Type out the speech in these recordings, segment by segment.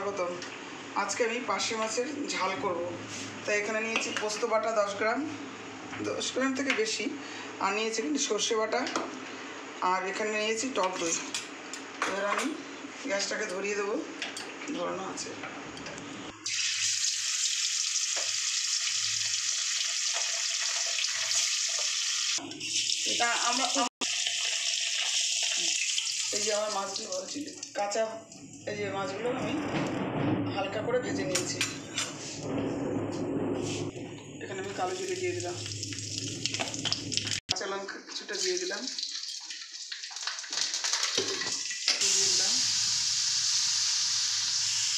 স্বাগতম। আজকে আমি পার্শে মাছের ঝাল করব। তাই এখানে নিয়েছি পোস্ত বাটা 10 গ্রাম থেকে বেশি, আর নিয়েছি কিন্তু সর্ষে বাটা, আর এখানে নিয়েছি টক দই। এবার আমি গ্যাসটাকে ধরিয়ে দেবো, ধরানো আছে। এটা আমরা এই যে আমার মাছগুলো কাঁচা, এই যে মাছগুলো আমি হালকা করে ভেজে নিয়েছি। এখানে আমি কালো জিরে দিয়ে দিলাম, কাঁচা লঙ্কা কিছুটা দিয়ে দিলাম,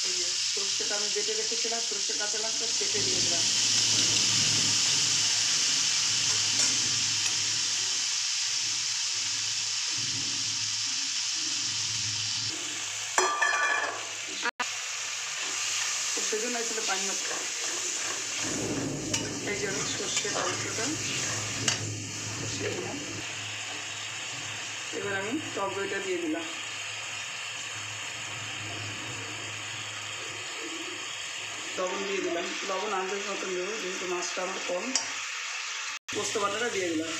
এই যে সরষেটা আমি বেটে রেখেছিলাম, সরষে কাঁচা লঙ্কা কেটে দিয়ে দিলাম। সেজন্য আসলে পানি মাছ, এই যে আমি সর্ষের অংশটা কষিয়ে দিলাম। এবার আমি টক দইটা দিয়ে দিলাম। লবণ দিয়ে দিলাম, লবণ আন্দাজ মতন দেবো যেহেতু মাছটা আমার কম। পোস্ত বাটাটা দিয়ে দিলাম।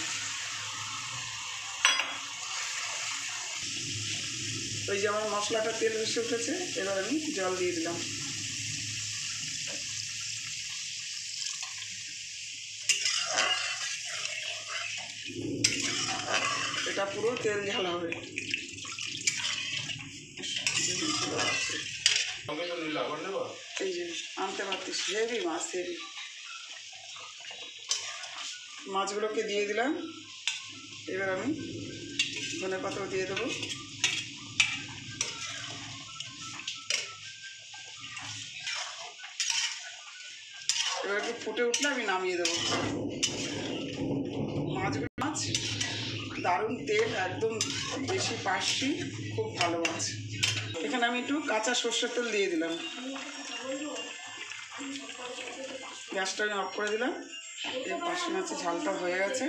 ওই যে আমার মশলাটা তেল ভেসে উঠেছে, এবার আমি জল দিয়ে দিলাম। এটা পুরো তেল ঝাল হবে। এই যে আনতে পারতিস, হেভি মাছ, হেভি মাছগুলোকে দিয়ে দিলাম। এবার আমি ধনে পাতাও দিয়ে দেবো। এবার একটু ফুটে উঠলে আমি নামিয়ে দেবো। মাছ দারুণ তেল, একদম বেশি পার্শে, খুব ভালো মাছ। এখানে আমি একটু কাঁচা সর্ষের তেল দিয়ে দিলাম। গ্যাসটা আমি অফ করে দিলাম। এই পার্শে মাছের ঝালটা হয়ে গেছে।